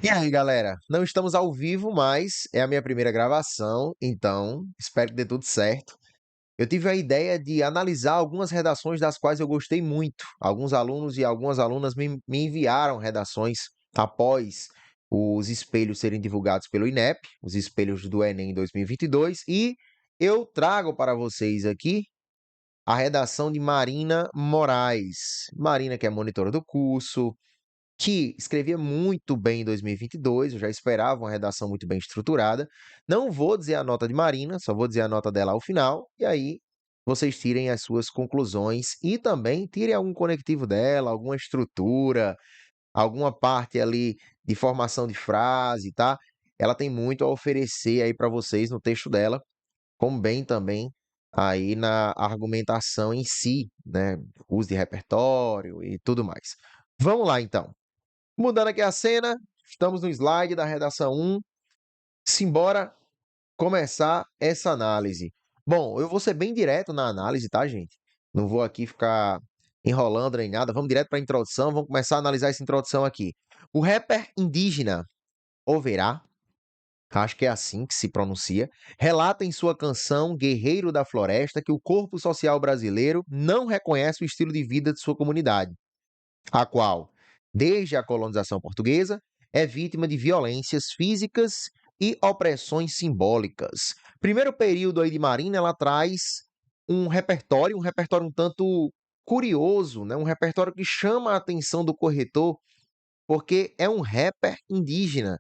E aí, galera? Não estamos ao vivo, mas é a minha primeira gravação, então espero que dê tudo certo. Eu tive a ideia de analisar algumas redações das quais eu gostei muito. Alguns alunos e algumas alunas me enviaram redações após os espelhos serem divulgados pelo INEP, os espelhos do Enem 2022, e eu trago para vocês aqui a redação de Marina Moraes. Marina, que é monitora do curso, que escrevia muito bem em 2022, eu já esperava uma redação muito bem estruturada. Não vou dizer a nota de Marina, só vou dizer a nota dela ao final, e aí vocês tirem as suas conclusões e também tirem algum conectivo dela, alguma estrutura, alguma parte ali de formação de frase, tá? Ela tem muito a oferecer aí para vocês no texto dela, como bem também aí na argumentação em si, né? Uso de repertório e tudo mais. Vamos lá, então. Mudando aqui a cena, estamos no slide da redação 1. Simbora começar essa análise. Bom, eu vou ser bem direto na análise, tá, gente? Não vou aqui ficar enrolando nem nada. Vamos direto para a introdução. Vamos começar a analisar essa introdução aqui. O rapper indígena Overá, acho que é assim que se pronuncia, relata em sua canção Guerreiro da Floresta que o corpo social brasileiro não reconhece o estilo de vida de sua comunidade, a qual, desde a colonização portuguesa, é vítima de violências físicas e opressões simbólicas. Primeiro período aí de Marina, ela traz um repertório um tanto curioso, né? Um repertório que chama a atenção do corretor, porque é um rapper indígena.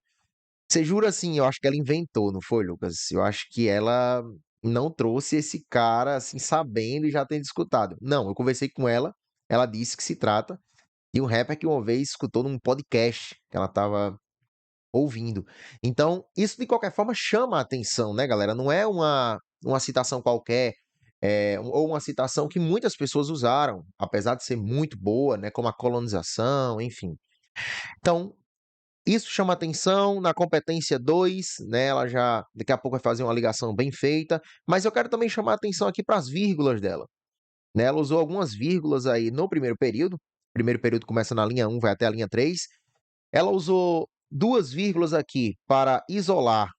Você jura assim, eu acho que ela inventou, não foi, Lucas? Eu acho que ela não trouxe esse cara assim sabendo e já tendo escutado. Não, eu conversei com ela disse que se trata e um rapper que uma vez escutou num podcast que ela estava ouvindo. Então, isso de qualquer forma chama a atenção, né, galera? Não é uma citação qualquer, ou uma citação que muitas pessoas usaram, apesar de ser muito boa, né, como a colonização, enfim. Então, isso chama atenção na competência 2, né? Ela já daqui a pouco vai fazer uma ligação bem feita, mas eu quero também chamar a atenção aqui para as vírgulas dela, né? Ela usou algumas vírgulas aí no primeiro período. O primeiro período começa na linha 1, vai até a linha 3. Ela usou duas vírgulas aqui para isolar.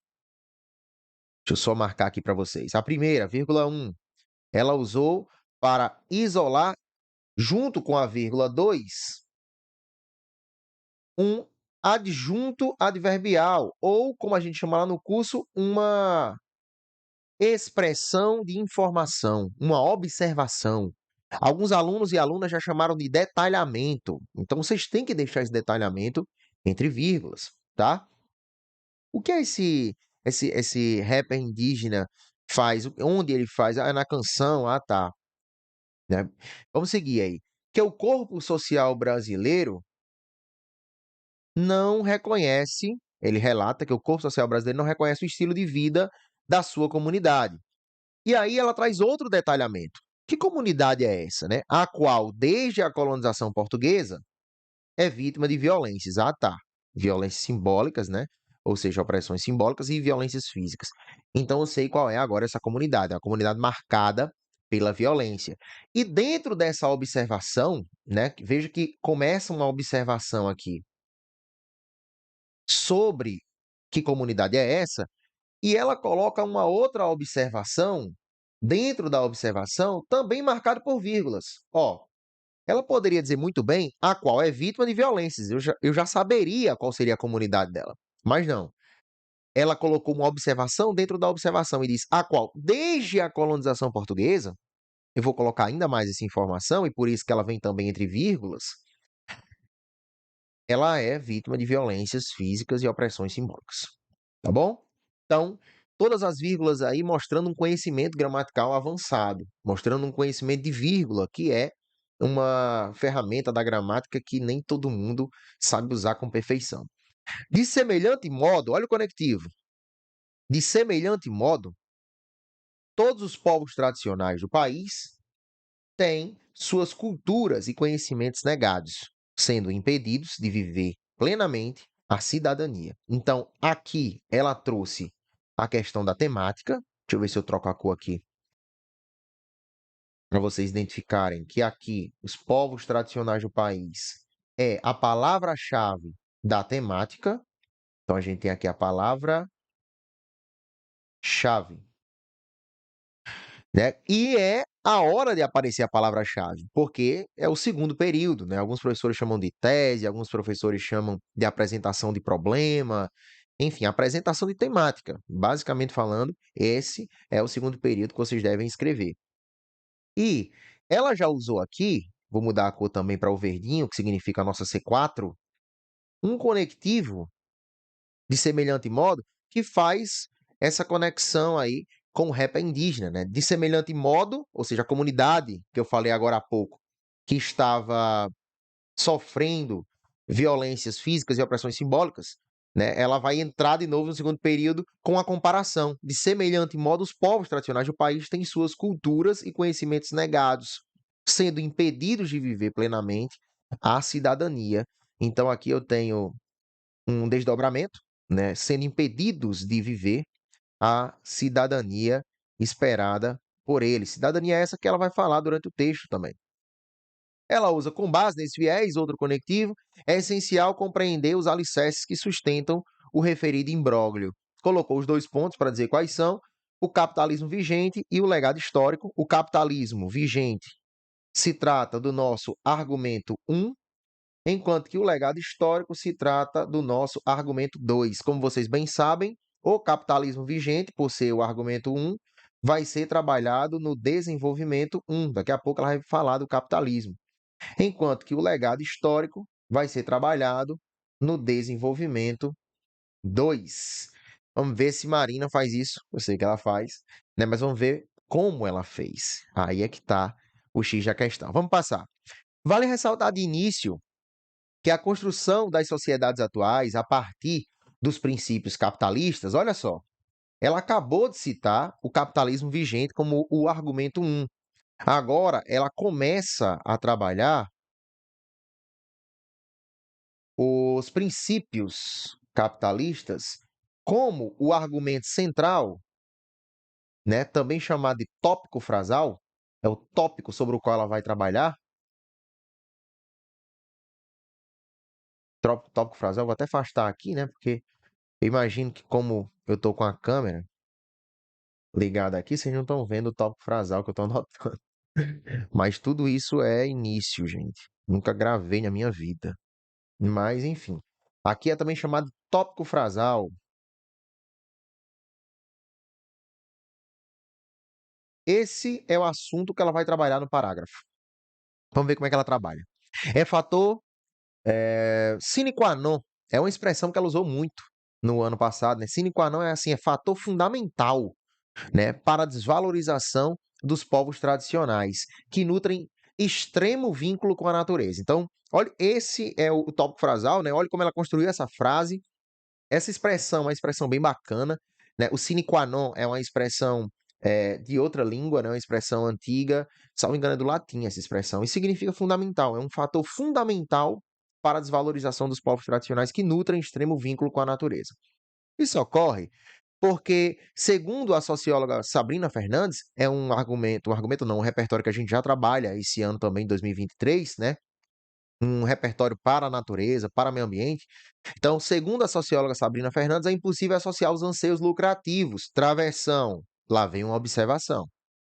Deixa eu só marcar aqui para vocês. A primeira, vírgula 1, ela usou para isolar, junto com a vírgula 2, um adjunto adverbial, ou, como a gente chama lá no curso, uma expressão de informação, uma observação. Alguns alunos e alunas já chamaram de detalhamento. Então, vocês têm que deixar esse detalhamento entre vírgulas, tá? O que é esse rapper indígena faz? Onde ele faz? Ah, é na canção? Ah, tá. Né? Vamos seguir aí. Que o corpo social brasileiro não reconhece, ele relata que o corpo social brasileiro não reconhece o estilo de vida da sua comunidade. E aí ela traz outro detalhamento. Que comunidade é essa, né? A qual, desde a colonização portuguesa, é vítima de violências. Ah, tá. Violências simbólicas, né? Ou seja, opressões simbólicas e violências físicas. Então eu sei qual é agora essa comunidade. É uma comunidade marcada pela violência. E dentro dessa observação, né? Veja que começa uma observação aqui sobre que comunidade é essa, e ela coloca uma outra observação dentro da observação, também marcada por vírgulas. Ó, ela poderia dizer muito bem a qual é vítima de violências. Eu já saberia qual seria a comunidade dela. Mas não. Ela colocou uma observação dentro da observação e diz a qual, desde a colonização portuguesa, eu vou colocar ainda mais essa informação, e por isso que ela vem também entre vírgulas, ela é vítima de violências físicas e opressões simbólicas. Tá bom? Então, todas as vírgulas aí mostrando um conhecimento gramatical avançado, mostrando um conhecimento de vírgula, que é uma ferramenta da gramática que nem todo mundo sabe usar com perfeição. De semelhante modo, olha o conectivo. De semelhante modo, todos os povos tradicionais do país têm suas culturas e conhecimentos negados, sendo impedidos de viver plenamente a cidadania. Então, aqui ela trouxe a questão da temática. Deixa eu ver se eu troco a cor aqui para vocês identificarem que aqui os povos tradicionais do país é a palavra-chave da temática. Então, a gente tem aqui a palavra-chave, né? E é a hora de aparecer a palavra-chave, porque é o segundo período, né? Alguns professores chamam de tese, alguns professores chamam de apresentação de problema, enfim, apresentação de temática. Basicamente falando, esse é o segundo período que vocês devem escrever. E ela já usou aqui, vou mudar a cor também para o verdinho, que significa a nossa C4, um conectivo de semelhante modo que faz essa conexão aí com o rap indígena, né? De semelhante modo, ou seja, a comunidade que eu falei agora há pouco, que estava sofrendo violências físicas e opressões simbólicas, né? Ela vai entrar de novo no segundo período com a comparação. De semelhante modo, os povos tradicionais do país têm suas culturas e conhecimentos negados, sendo impedidos de viver plenamente a cidadania. Então, aqui eu tenho um desdobramento, né, sendo impedidos de viver a cidadania esperada por eles. Cidadania essa que ela vai falar durante o texto também. Ela usa com base nesse viés, outro conectivo, é essencial compreender os alicerces que sustentam o referido imbróglio. Colocou os dois pontos para dizer quais são: o capitalismo vigente e o legado histórico. O capitalismo vigente se trata do nosso argumento um, enquanto que o legado histórico se trata do nosso argumento 2. Como vocês bem sabem, o capitalismo vigente, por ser o argumento um, vai ser trabalhado no desenvolvimento um. Daqui a pouco ela vai falar do capitalismo. Enquanto que o legado histórico vai ser trabalhado no desenvolvimento 2. Vamos ver se Marina faz isso. Eu sei que ela faz, né? Mas vamos ver como ela fez. Aí é que está o X da questão. Vamos passar. Vale ressaltar de início que a construção das sociedades atuais, a partir dos princípios capitalistas, olha só, ela acabou de citar o capitalismo vigente como o argumento um. Agora, ela começa a trabalhar os princípios capitalistas como o argumento central, né, também chamado de tópico frasal, é o tópico sobre o qual ela vai trabalhar. Tópico frasal, vou até afastar aqui, né, porque eu imagino que como eu estou com a câmera ligada aqui, vocês não estão vendo o tópico frasal que eu estou anotando. Mas tudo isso é início, gente. Nunca gravei na minha vida. Mas, enfim. Aqui é também chamado tópico frasal. Esse é o assunto que ela vai trabalhar no parágrafo. Vamos ver como é que ela trabalha. É fator sine qua non. É uma expressão que ela usou muito no ano passado, né? Sine qua non é assim, é fator fundamental, né, para a desvalorização dos povos tradicionais, que nutrem extremo vínculo com a natureza. Então, olha, esse é o tópico frasal, né? Olha como ela construiu essa frase. Essa expressão é uma expressão bem bacana, né? O sine qua non é uma expressão de outra língua, né? Uma expressão antiga, salvo engano é do latim essa expressão, e significa fundamental, é um fator fundamental para a desvalorização dos povos tradicionais que nutrem extremo vínculo com a natureza. Isso ocorre porque, segundo a socióloga Sabrina Fernandes, é um argumento não, um repertório que a gente já trabalha esse ano também, 2023, né? Um repertório para a natureza, para o meio ambiente. Então, segundo a socióloga Sabrina Fernandes, é impossível associar os anseios lucrativos. Travessão, lá vem uma observação.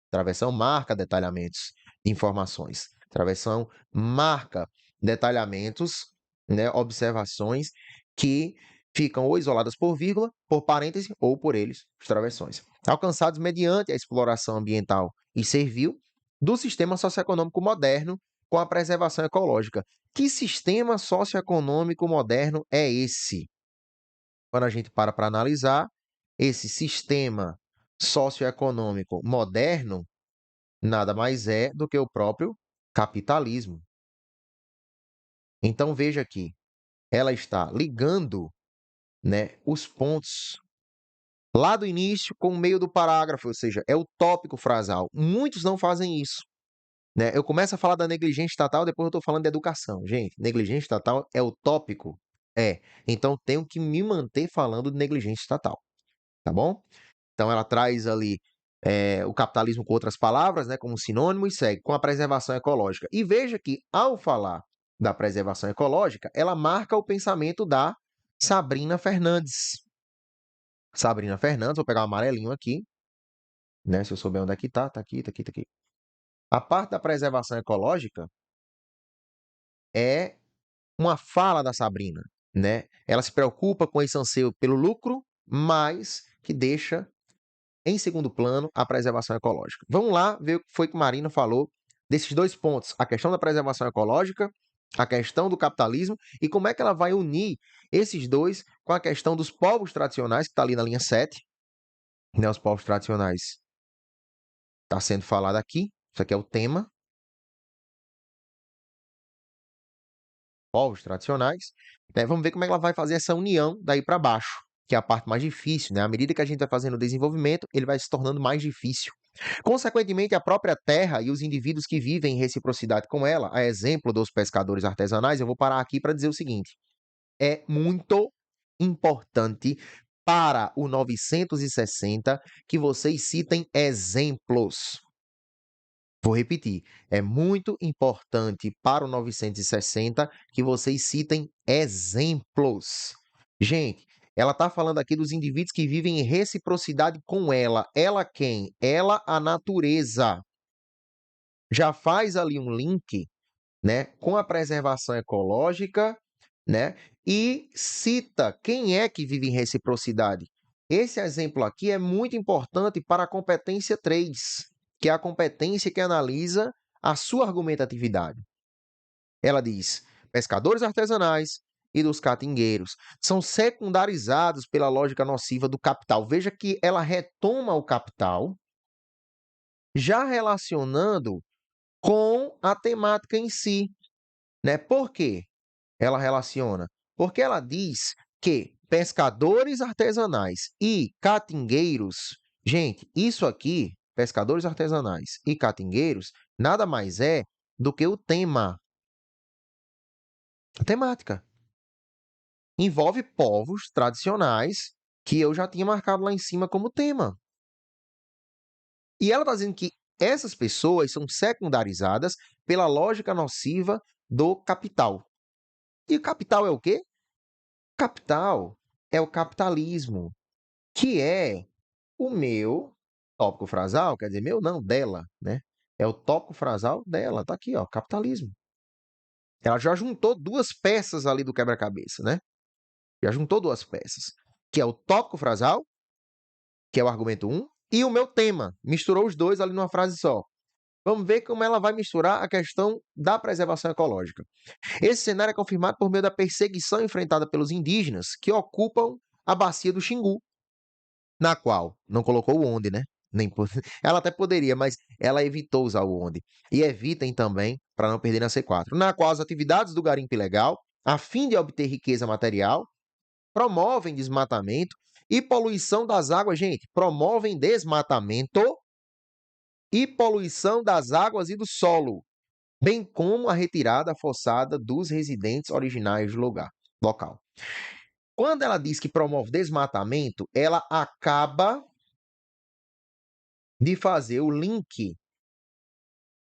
Travessão marca detalhamentos, informações. Travessão marca detalhamentos, né, observações que ficam ou isoladas por vírgula, por parêntese ou por eles, os travessões. Alcançados mediante a exploração ambiental e servil do sistema socioeconômico moderno com a preservação ecológica. Que sistema socioeconômico moderno é esse? Quando a gente para analisar, esse sistema socioeconômico moderno nada mais é do que o próprio capitalismo. Então veja aqui, ela está ligando, né, os pontos lá do início com o meio do parágrafo, ou seja, é o tópico frasal. Muitos não fazem isso, né? Eu começo a falar da negligência estatal, depois eu estou falando de educação. Gente, negligência estatal é o tópico? É. Então tenho que me manter falando de negligência estatal, tá bom? Então ela traz ali o capitalismo com outras palavras, né, como sinônimo, e segue com a preservação ecológica. E veja que, ao falar da preservação ecológica, ela marca o pensamento da Sabrina Fernandes. Sabrina Fernandes, vou pegar o amarelinho aqui, né? Se eu souber onde é que tá, tá aqui, tá aqui, tá aqui. A parte da preservação ecológica é uma fala da Sabrina, né? Ela se preocupa com esse anseio pelo lucro, mas que deixa em segundo plano a preservação ecológica. Vamos lá ver o que foi que Marina falou desses dois pontos: a questão da preservação ecológica, a questão do capitalismo e como é que ela vai unir esses dois com a questão dos povos tradicionais, que está ali na linha 7, né? Os povos tradicionais está sendo falado aqui, isso aqui é o tema, povos tradicionais, né? Vamos ver como é que ela vai fazer essa união daí para baixo, que é a parte mais difícil, né? À medida que a gente vai fazendo o desenvolvimento, ele vai se tornando mais difícil. Consequentemente, a própria terra e os indivíduos que vivem em reciprocidade com ela, a exemplo dos pescadores artesanais, eu vou parar aqui para dizer o seguinte: é muito importante para o 960 que vocês citem exemplos. Vou repetir, é muito importante para o 960 que vocês citem exemplos. Gente, ela está falando aqui dos indivíduos que vivem em reciprocidade com ela. Ela quem? Ela, a natureza. Já faz ali um link, né, com a preservação ecológica, né, e cita quem é que vive em reciprocidade. Esse exemplo aqui é muito importante para a competência 3, que é a competência que analisa a sua argumentatividade. Ela diz: pescadores artesanais e dos catingueiros são secundarizados pela lógica nociva do capital. Veja que ela retoma o capital, já relacionando com a temática em si, né? Por quê? Ela relaciona? Porque ela diz que pescadores artesanais e catingueiros, gente, isso aqui, pescadores artesanais e catingueiros, nada mais é do que o tema, a temática. Envolve povos tradicionais que eu já tinha marcado lá em cima como tema. E ela está dizendo que essas pessoas são secundarizadas pela lógica nociva do capital. E o capital é o quê? Capital é o capitalismo, que é o meu tópico frasal, quer dizer, meu não, dela, né? É o tópico frasal dela, tá aqui, ó, capitalismo. Ela já juntou duas peças ali do quebra-cabeça, né? Já juntou duas peças, que é o tópico frasal, que é o argumento um, e o meu tema. Misturou os dois ali numa frase só. Vamos ver como ela vai misturar a questão da preservação ecológica. Esse cenário é confirmado por meio da perseguição enfrentada pelos indígenas que ocupam a bacia do Xingu, na qual não colocou o onde, né? Nem ela até poderia, mas ela evitou usar o onde. E evitem também, para não perder na C4, na qual as atividades do garimpo ilegal, a fim de obter riqueza material, promovem desmatamento e poluição das águas. Gente, promovem desmatamento e poluição das águas e do solo, bem como a retirada forçada dos residentes originais do lugar, local. Quando ela diz que promove desmatamento, ela acaba de fazer o link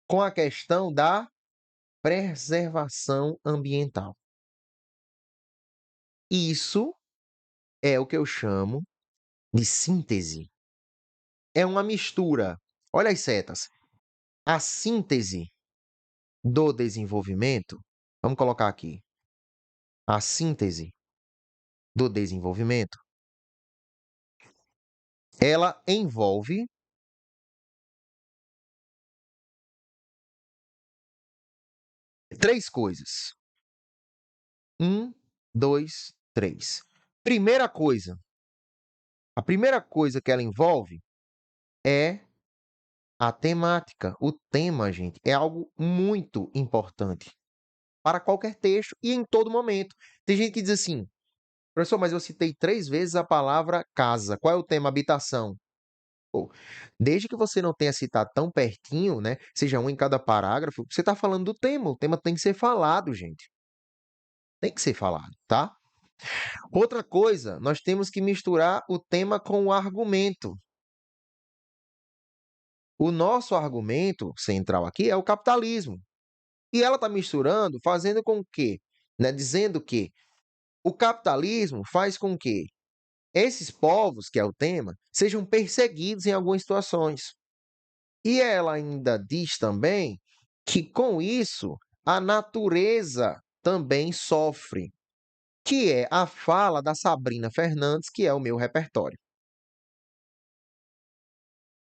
com a questão da preservação ambiental. Isso é o que eu chamo de síntese. É uma mistura. Olha as setas. A síntese do desenvolvimento, vamos colocar aqui. A síntese do desenvolvimento, ela envolve três coisas. Um, dois, três. Primeira coisa, a primeira coisa que ela envolve é a temática. O tema, gente, é algo muito importante para qualquer texto e em todo momento. Tem gente que diz assim, professor, mas eu citei 3 vezes a palavra casa. Qual é o tema? Habitação. Pô, desde que você não tenha citado tão pertinho, né? Seja um em cada parágrafo, você está falando do tema. O tema tem que ser falado, gente. Tem que ser falado, tá? Outra coisa, nós temos que misturar o tema com o argumento. O nosso argumento central aqui é o capitalismo. E ela está misturando, fazendo com que, né, dizendo que o capitalismo faz com que esses povos, que é o tema, sejam perseguidos em algumas situações. E ela ainda diz também que, com isso, a natureza também sofre, que é a fala da Sabrina Fernandes, que é o meu repertório.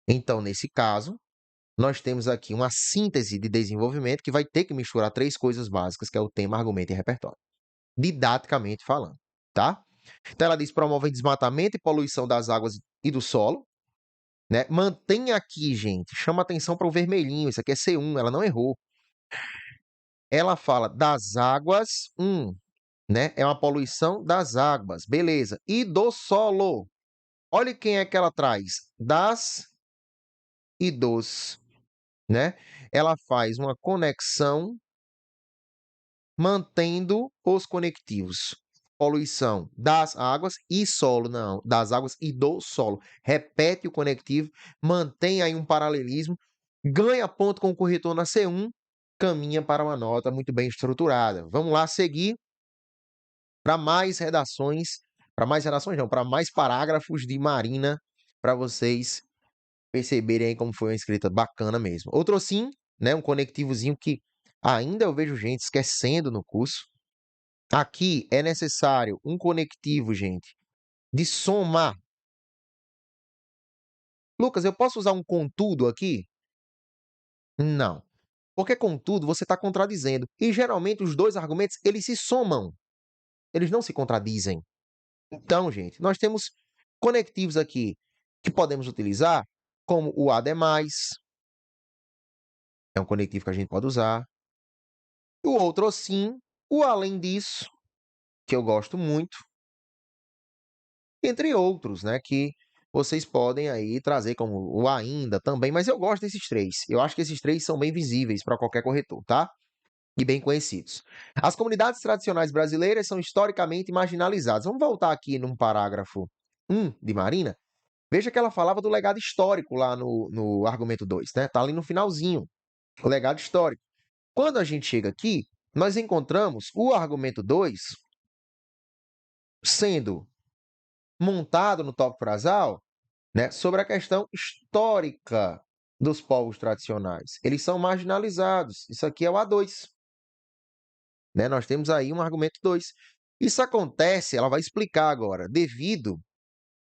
Então, nesse caso, nós temos aqui uma síntese de desenvolvimento que vai ter que misturar três coisas básicas, que é o tema, argumento e repertório, didaticamente falando, tá? Então, ela diz: promove desmatamento e poluição das águas e do solo, né? Mantém aqui, gente, chama atenção para o vermelhinho, isso aqui é C1, ela não errou. Ela fala das águas, né? É uma poluição das águas, beleza. E do solo. Olha quem é que ela traz. Das e dos, né? Ela faz uma conexão mantendo os conectivos. Poluição das águas e solo, não, das águas e do solo. Repete o conectivo, mantém aí um paralelismo, ganha ponto com o corretor na C1, caminha para uma nota muito bem estruturada. Vamos lá seguir para mais redações, para mais redações não, para mais parágrafos de Marina, para vocês perceberem aí como foi uma escrita bacana mesmo. Outro sim, né, um conectivozinho que ainda eu vejo gente esquecendo no curso. Aqui é necessário um conectivo, gente, de somar. Lucas, eu posso usar um contudo aqui? Não. Porque contudo você está contradizendo. E geralmente os dois argumentos, eles se somam. Eles não se contradizem. Então, gente, nós temos conectivos aqui que podemos utilizar, como o ademais, é um conectivo que a gente pode usar. O outro sim, o além disso, que eu gosto muito, entre outros, né, que vocês podem aí trazer como o ainda também, mas eu gosto desses três. Eu acho que esses três são bem visíveis para qualquer corretor, tá? E bem conhecidos. As comunidades tradicionais brasileiras são historicamente marginalizadas. Vamos voltar aqui num parágrafo 1 de Marina. Veja que ela falava do legado histórico lá no argumento 2, né? Tá ali no finalzinho, o legado histórico. Quando a gente chega aqui, nós encontramos o argumento 2 sendo montado no tópico frasal, né, sobre a questão histórica dos povos tradicionais. Eles são marginalizados. Isso aqui é o A2. Né? Nós temos aí um argumento 2. Isso acontece, ela vai explicar agora, devido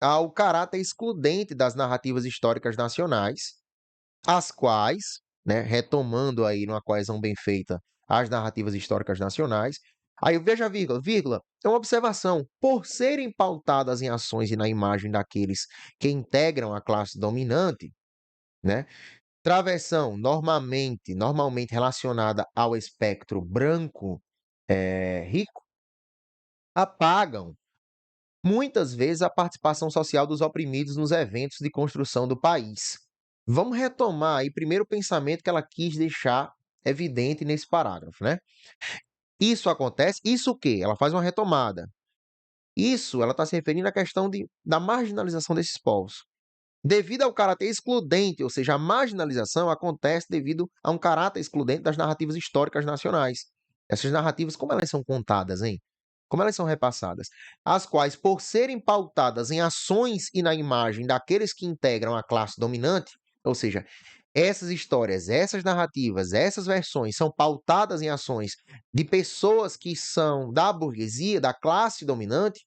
ao caráter excludente das narrativas históricas nacionais, as quais, né, retomando aí numa coesão bem feita as narrativas históricas nacionais, aí veja a vírgula, vírgula, é uma observação, por serem pautadas em ações e na imagem daqueles que integram a classe dominante, né, travessão normalmente relacionada ao espectro branco rico, apagam muitas vezes a participação social dos oprimidos nos eventos de construção do país. Vamos retomar aí primeiro o pensamento que ela quis deixar evidente nesse parágrafo, né? Isso acontece, isso o quê? Ela faz uma retomada. Isso, ela está se referindo à questão da marginalização desses povos. Devido ao caráter excludente, ou seja, a marginalização acontece devido a um caráter excludente das narrativas históricas nacionais. Essas narrativas, como elas são contadas, hein? Como elas são repassadas? As quais, por serem pautadas em ações e na imagem daqueles que integram a classe dominante, ou seja, essas histórias, essas narrativas, essas versões são pautadas em ações de pessoas que são da burguesia, da classe dominante,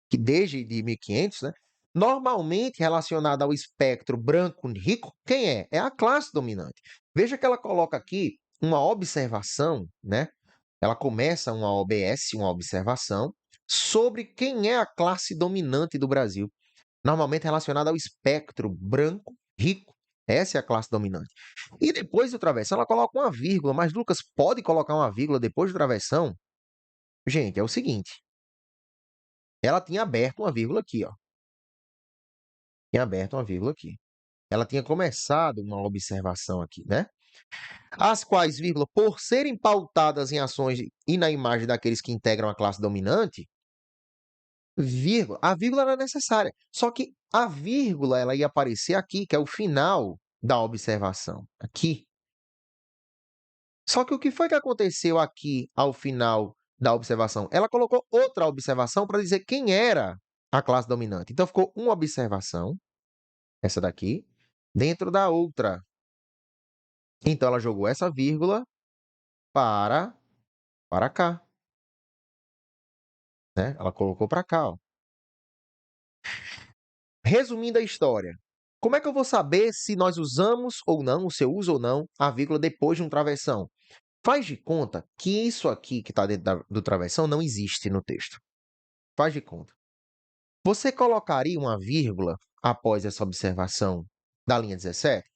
que desde de 1500, né? Normalmente relacionada ao espectro branco rico, quem é? É a classe dominante. Veja que ela coloca aqui uma observação, né? Ela começa uma OBS, uma observação, sobre quem é a classe dominante do Brasil. Normalmente relacionada ao espectro branco rico. Essa é a classe dominante. E depois do travessão, ela coloca uma vírgula. Mas, Lucas, pode colocar uma vírgula depois do travessão? Gente, é o seguinte. Ela tinha aberto uma vírgula aqui, ó. Tinha aberto uma vírgula aqui. Ela tinha começado uma observação aqui, né? As quais, vírgula, por serem pautadas em ações e na imagem daqueles que integram a classe dominante, vírgula, a vírgula era necessária. Só que a vírgula ela ia aparecer aqui, que é o final da observação. Aqui. Só que o que foi que aconteceu aqui ao final da observação. Ela colocou outra observação para dizer quem era a classe dominante. Então ficou uma observação, essa daqui, dentro da outra. Então ela jogou essa vírgula para para cá, né? Ela colocou para cá, ó. Resumindo a história, como é que eu vou saber se nós usamos ou não, se eu uso ou não, a vírgula depois de um travessão? Faz de conta que isso aqui que está dentro do travessão não existe no texto. Faz de conta. Você colocaria uma vírgula após essa observação da linha 17?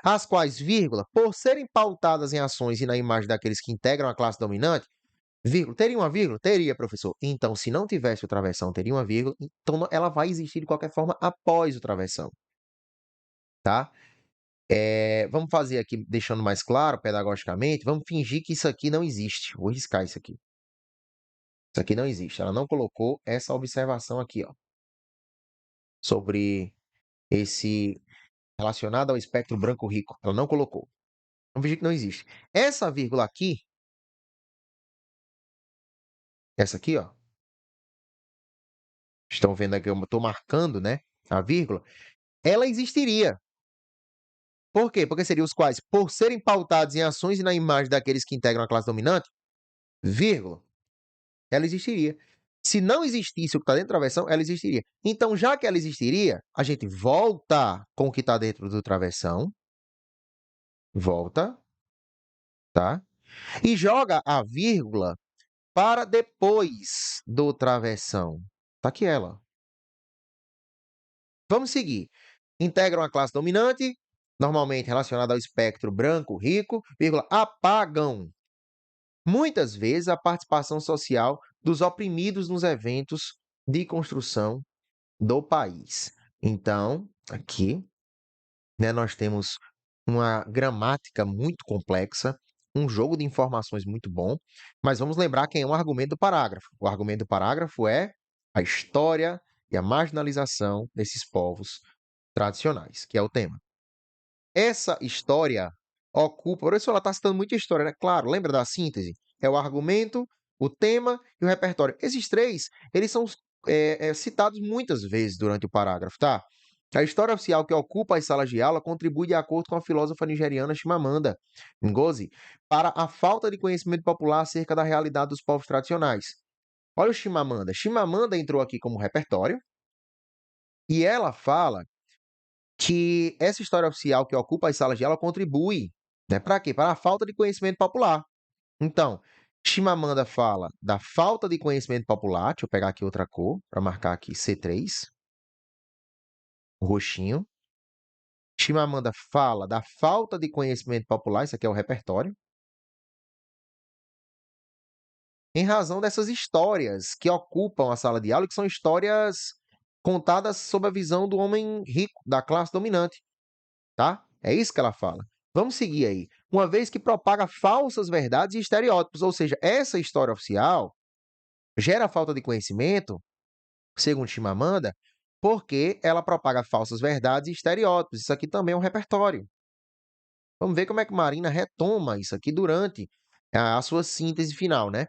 As quais, vírgula, por serem pautadas em ações e na imagem daqueles que integram a classe dominante, vírgula, teria uma vírgula? Teria, professor. Então, se não tivesse o travessão, teria uma vírgula, então ela vai existir de qualquer forma após o travessão, tá? Vamos fazer aqui, deixando mais claro, pedagogicamente, vamos fingir que isso aqui não existe. Vou riscar isso aqui. Isso aqui não existe. Ela não colocou essa observação aqui, ó, sobre esse relacionado ao espectro branco rico. Ela não colocou. Vamos fingir que não existe. Essa vírgula aqui, essa aqui, ó, estão vendo aqui, eu estou marcando, né, a vírgula, ela existiria. Por quê? Porque seriam os quais, por serem pautados em ações e na imagem daqueles que integram a classe dominante, vírgula, ela existiria. Se não existisse o que está dentro da travessão, ela existiria. Então, já que ela existiria, a gente volta com o que está dentro do travessão, volta, tá? E joga a vírgula para depois do travessão. Tá aqui ela. Vamos seguir. Integram a classe dominante, normalmente relacionada ao espectro branco, rico, vírgula, apagam muitas vezes a participação social dos oprimidos nos eventos de construção do país. Então, aqui, né, nós temos uma gramática muito complexa, um jogo de informações muito bom, mas vamos lembrar quem é o argumento do parágrafo. O argumento do parágrafo é a história e a marginalização desses povos tradicionais, que é o tema. Essa história ocupa. Por isso ela está citando muita história, né? Claro, lembra da síntese? É o argumento, o tema e o repertório. Esses três, eles são citados muitas vezes durante o parágrafo, tá? A história oficial que ocupa as salas de aula contribui de acordo com a filósofa nigeriana Chimamanda Ngozi para a falta de conhecimento popular acerca da realidade dos povos tradicionais. Olha o Chimamanda. Chimamanda entrou aqui como repertório e ela fala que essa história oficial que ocupa as salas de aula contribui, né, para quê? Para a falta de conhecimento popular. Então, Chimamanda fala da falta de conhecimento popular. Deixa eu pegar aqui outra cor para marcar aqui C3, roxinho. Chimamanda fala da falta de conhecimento popular, isso aqui é o repertório, em razão dessas histórias que ocupam a sala de aula, e que são histórias contadas sob a visão do homem rico, da classe dominante, tá? É isso que ela fala. Vamos seguir aí. Uma vez que propaga falsas verdades e estereótipos, ou seja, essa história oficial gera falta de conhecimento, segundo Chimamanda, porque ela propaga falsas verdades e estereótipos. Isso aqui também é um repertório. Vamos ver como é que Marina retoma isso aqui durante a sua síntese final, né?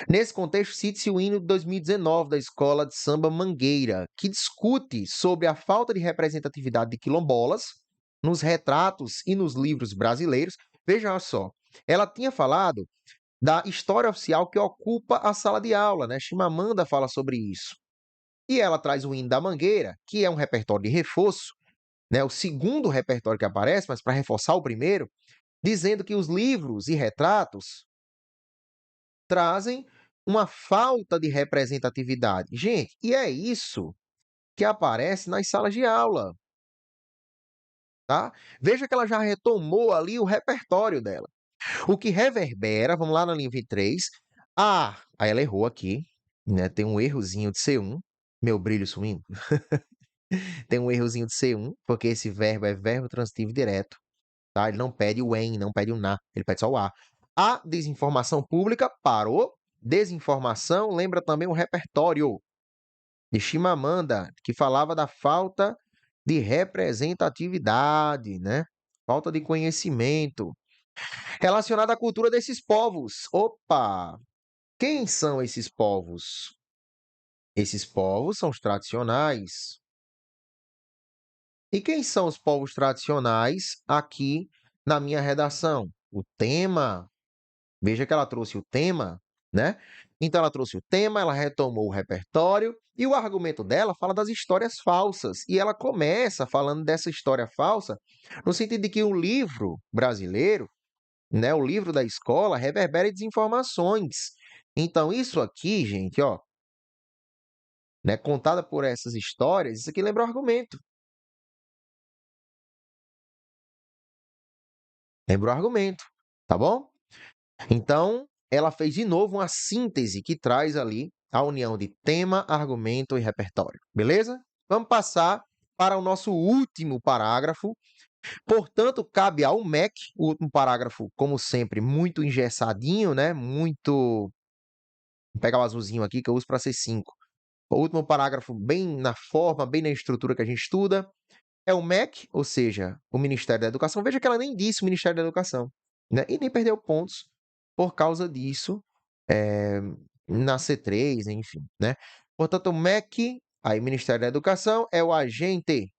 Nesse contexto, cite-se o hino de 2019 da Escola de Samba Mangueira, que discute sobre a falta de representatividade de quilombolas nos retratos e nos livros brasileiros. Veja só, ela tinha falado da história oficial que ocupa a sala de aula, né? Chimamanda fala sobre isso. E ela traz o hino da Mangueira, que é um repertório de reforço, né? O segundo repertório que aparece, mas para reforçar o primeiro, dizendo que os livros e retratos trazem uma falta de representatividade. Gente, e é isso que aparece nas salas de aula, tá? Veja que ela já retomou ali o repertório dela. O que reverbera, vamos lá na linha 23. Aí ela errou aqui, né? Tem um errozinho de C1, meu brilho sumindo. Tem um errozinho de C1, porque esse verbo é verbo transitivo direto, tá? Ele não pede o em, não pede o na, ele pede só o a. A desinformação pública parou. Desinformação lembra também o repertório de Chimamanda, que falava da falta de representatividade, né? Falta de conhecimento relacionada à cultura desses povos. Opa! Quem são esses povos? Esses povos são os tradicionais. E quem são os povos tradicionais aqui na minha redação? O tema. Veja que ela trouxe o tema, né? Então ela trouxe o tema, ela retomou o repertório e o argumento dela fala das histórias falsas. E ela começa falando dessa história falsa no sentido de que o livro brasileiro, né, o livro da escola reverbera desinformações. Então isso aqui, gente, ó, né, contada por essas histórias, isso aqui lembra o argumento. Lembra o argumento, tá bom? Então, ela fez de novo uma síntese que traz ali a união de tema, argumento e repertório. Beleza? Vamos passar para o nosso último parágrafo. Portanto, cabe ao MEC, o último parágrafo, como sempre, muito engessadinho, né? Muito. Vou pegar o azulzinho aqui que eu uso para ser 5. O último parágrafo, bem na forma, bem na estrutura que a gente estuda, é o MEC, ou seja, o Ministério da Educação. Veja que ela nem disse o Ministério da Educação, né? E nem perdeu pontos por causa disso, eh, na C3, enfim, né? Portanto, o MEC, aí Ministério da Educação, é o agente,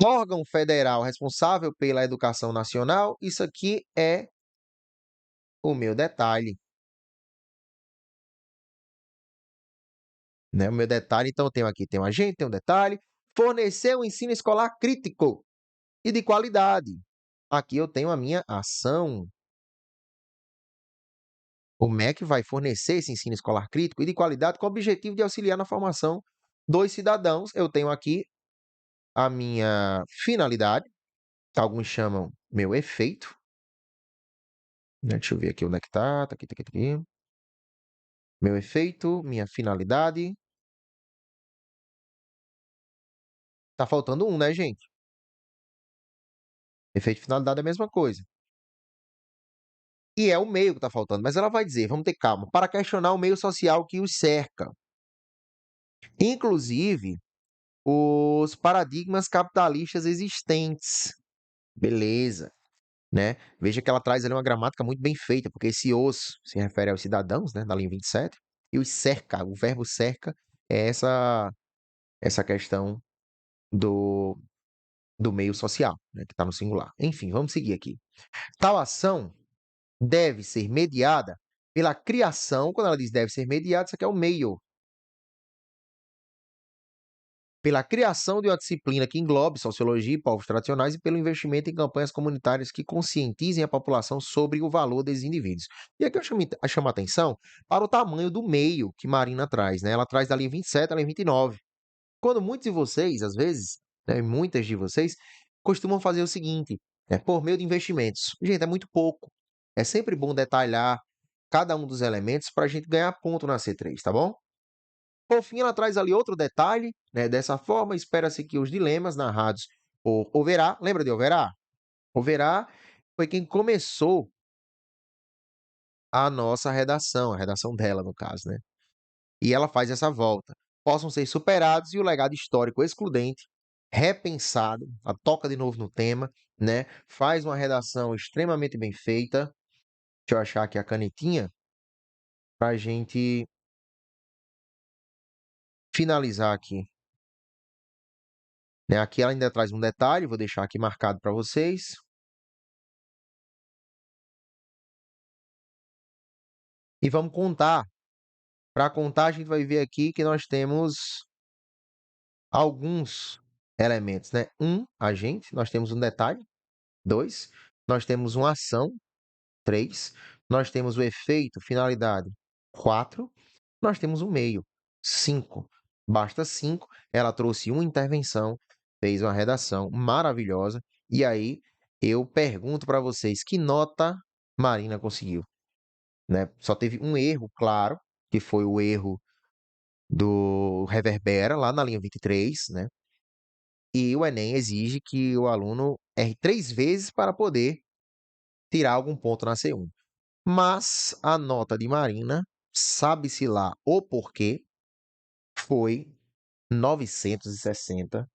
órgão federal responsável pela educação nacional. Isso aqui é o meu detalhe, né? O meu detalhe, então, tem aqui, tem um agente, tem um detalhe, fornecer um ensino escolar crítico e de qualidade. Aqui eu tenho a minha ação. O MEC vai fornecer esse ensino escolar crítico e de qualidade com o objetivo de auxiliar na formação dos cidadãos. Eu tenho aqui a minha finalidade, que alguns chamam meu efeito, né? Deixa eu ver aqui onde é que tá. Tá aqui, tá aqui, tá aqui. Meu efeito, minha finalidade. Tá faltando um, né, gente? Efeito e finalidade é a mesma coisa. E é o meio que está faltando, mas ela vai dizer, vamos ter calma, para questionar o meio social que os cerca, inclusive os paradigmas capitalistas existentes. Beleza, né? Veja que ela traz ali uma gramática muito bem feita, porque esse os se refere aos cidadãos, né, da linha 27, e os cerca, o verbo cerca é essa questão do, do meio social, né, que está no singular. Enfim, vamos seguir aqui. Tal ação deve ser mediada pela criação, quando ela diz deve ser mediada, isso aqui é o meio, pela criação de uma disciplina que englobe sociologia e povos tradicionais e pelo investimento em campanhas comunitárias que conscientizem a população sobre o valor desses indivíduos. E aqui eu chamo a atenção para o tamanho do meio que Marina traz, né? Ela traz da linha 27 à linha 29. Quando muitos de vocês, às vezes, né, muitas de vocês, costumam fazer o seguinte, né, por meio de investimentos. Gente, é muito pouco. É sempre bom detalhar cada um dos elementos para a gente ganhar ponto na C3, tá bom? Por fim, ela traz ali outro detalhe, né? Dessa forma, espera-se que os dilemas narrados por Overá, lembra de Overá? Overá foi quem começou a nossa redação, a redação dela, no caso, né? E ela faz essa volta. Possam ser superados e o legado histórico excludente, repensado, a toca de novo no tema, né? Faz uma redação extremamente bem feita. Deixa eu achar aqui a canetinha para a gente finalizar aqui. Né? Aqui ela ainda traz um detalhe, vou deixar aqui marcado para vocês. E vamos contar. Para contar, a gente vai ver aqui que nós temos alguns elementos, né? Um, agente, nós temos um detalhe. Dois, nós temos uma ação. Três, nós temos o efeito, finalidade. Quatro, nós temos o meio. Cinco, basta cinco. Ela trouxe uma intervenção, fez uma redação maravilhosa. E aí eu pergunto para vocês, que nota Marina conseguiu? Né? Só teve um erro, claro, que foi o erro do Reverbera, lá na linha 23, né? E o Enem exige que o aluno erre 3 vezes para poder tirar algum ponto na C1. Mas a nota de Marina, sabe-se lá o porquê, foi 960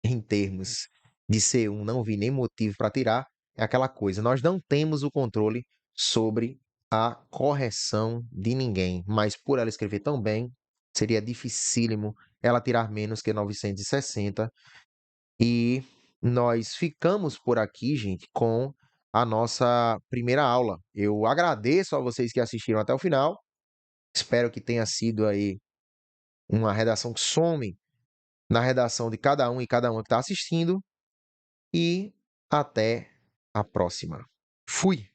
em termos de C1. Não vi nem motivo para tirar. É aquela coisa, nós não temos o controle sobre a correção de ninguém, mas por ela escrever tão bem, seria dificílimo ela tirar menos que 960. E nós ficamos por aqui, gente, com a nossa primeira aula. Eu agradeço a vocês que assistiram até o final. Espero que tenha sido aí uma redação que some na redação de cada um e cada uma que está assistindo. E até a próxima. Fui!